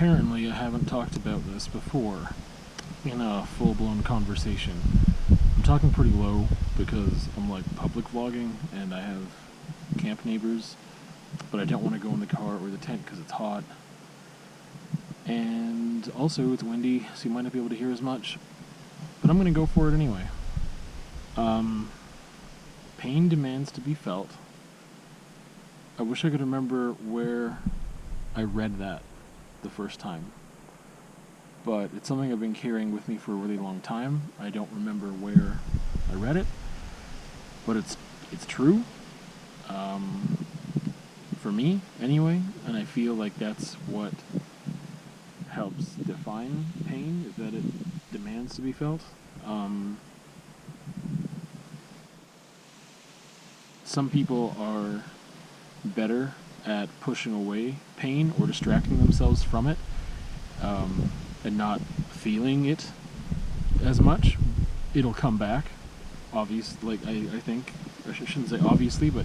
apparently I haven't talked about this before in a full-blown conversation. I'm talking pretty low because I'm like public vlogging and I have camp neighbors, but I don't want to go in the car or the tent because it's hot. And also it's windy, so you might not be able to hear as much. But I'm going to go for it anyway. Pain demands to be felt. I wish I could remember where I read that the first time. But it's something I've been carrying with me for a really long time. I don't remember where I read it, but it's true. For me, anyway, and I feel like that's what helps define pain, is that it demands to be felt. Some people are better at pushing away pain or distracting themselves from it, and not feeling it as much. It'll come back, obviously. Like I think I shouldn't say obviously, but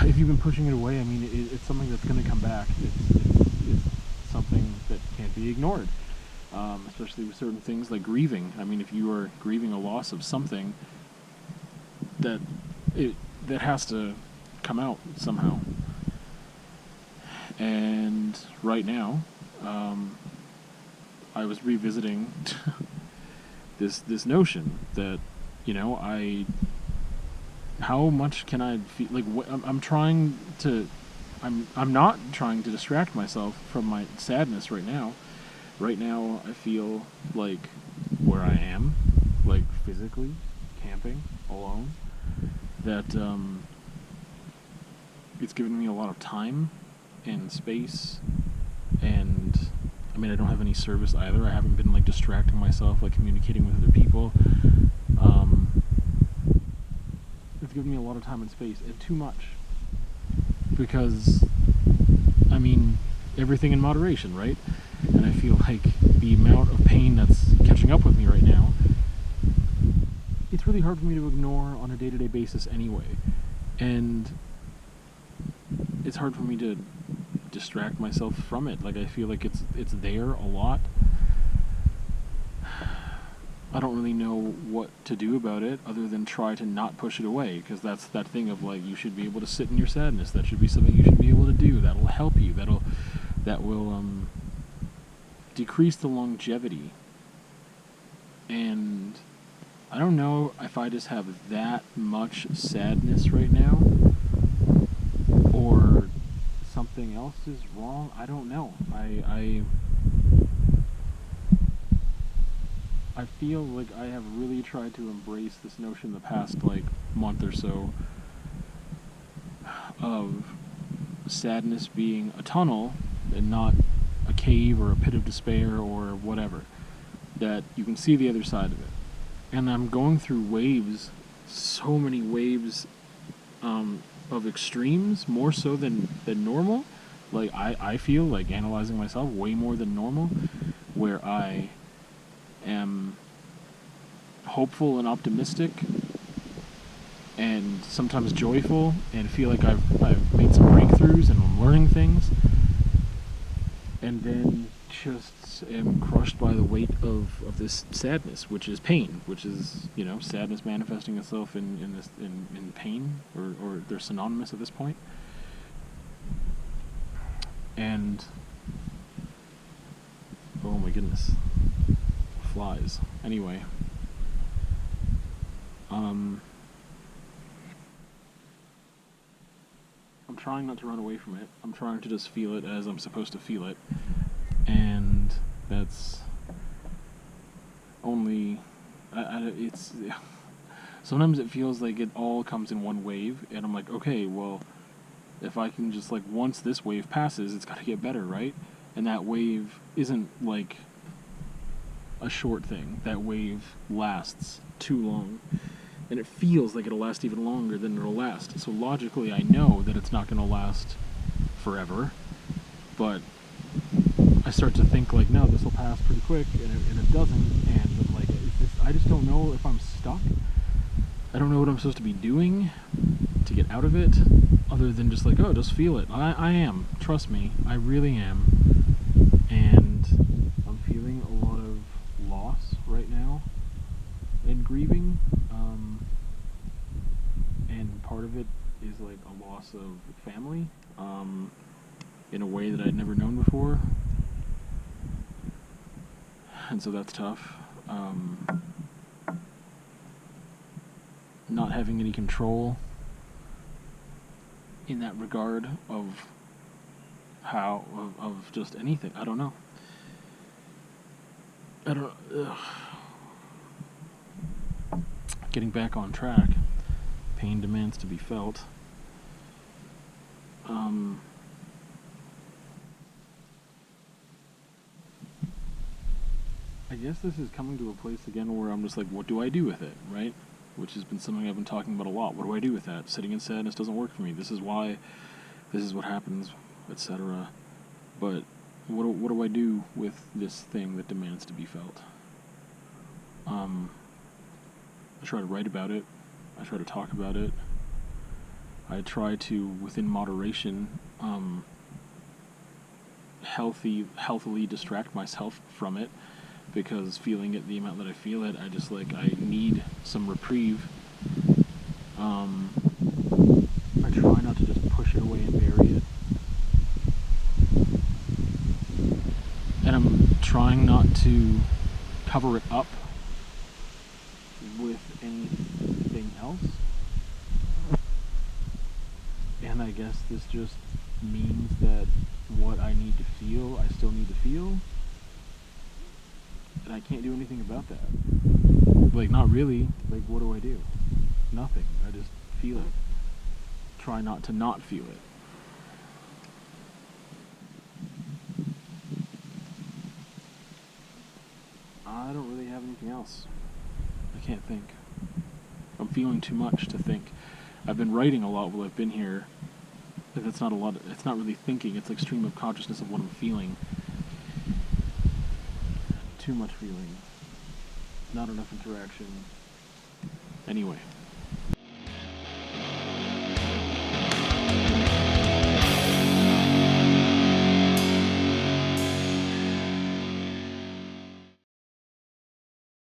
if you've been pushing it away, I mean, it's something that's going to come back. It's something that can't be ignored, especially with certain things like grieving. I mean, if you are grieving a loss of something, that has to come out somehow. And right now, I was revisiting this notion that, how much can I feel like I'm trying to I'm not trying to distract myself from my sadness right now. Right now I feel like where I am, like physically camping alone, that it's given me a lot of time and space, and I mean, I don't have any service either. I haven't been like distracting myself, like communicating with other people. It's given me a lot of time and space, and too much. Because, I mean, everything in moderation, right? And I feel like the amount of pain that's catching up with me right now, it's really hard for me to ignore on a day-to-day basis anyway. And it's hard for me to distract myself from it. Like, I feel like it's there a lot. I don't really know what to do about it other than try to not push it away, because that's that thing of like, you should be able to sit in your sadness. That should be something you should be able to do. That'll help you. That will decrease the longevity. And I don't know if I just have that much sadness right now, or something else is wrong. I don't know. I feel like I have really tried to embrace this notion the past like month or so of sadness being a tunnel and not a cave or a pit of despair or whatever. That you can see the other side of it. And I'm going through waves, so many waves of extremes, more so than normal. Like I feel like, analyzing myself, way more than normal, where I am hopeful and optimistic and sometimes joyful and feel like I've made some breakthroughs and I'm learning things, and then just am crushed by the weight of this sadness, which is pain, which is, sadness manifesting itself in pain, or they're synonymous at this point. And oh my goodness, flies. Anyway, I'm trying not to run away from it. I'm trying to just feel it as I'm supposed to feel it, and that's only it's sometimes it feels like it all comes in one wave, and I'm like, okay, well, if I can just, like, once this wave passes, it's got to get better, right? And that wave isn't like a short thing. That wave lasts too long, and it feels like it'll last even longer than it'll last. So logically I know that it's not going to last forever, but I start to think like, no, this will pass pretty quick, and it doesn't. And I'm like, I just don't know if I'm stuck. I don't know what I'm supposed to be doing to get out of it, other than just like, oh, just feel it. I am. Trust me, I really am. and I'm feeling a lot of loss right now and grieving, and part of it is like a loss of family, in a way that I'd never known before, and so that's tough. Not having any control in that regard of how of just anything. I don't know. I don't. Ugh. Getting back on track. Pain demands to be felt. I guess this is coming to a place again where I'm just like, what do I do with it, right? Which has been something I've been talking about a lot. What do I do with that? Sitting in sadness doesn't work for me. This is why, this is what happens, etc. But what do I do with this thing that demands to be felt? I try to write about it. I try to talk about it. I try to, within moderation, healthily distract myself from it, because feeling it the amount that I feel it, I need some reprieve. I try not to just push it away and bury it. And I'm trying not to cover it up with anything else. And I guess this just means that what I need to feel, I still need to feel. And I can't do anything about that. Like, not really. Like, what do I do? Nothing. I just feel it. Try not to not feel it. I don't really have anything else. I can't think. I'm feeling too much to think. I've been writing a lot while I've been here. But it's not a lot. It's not really thinking. It's like stream of consciousness of what I'm feeling. Too much feeling. Not enough interaction. Anyway.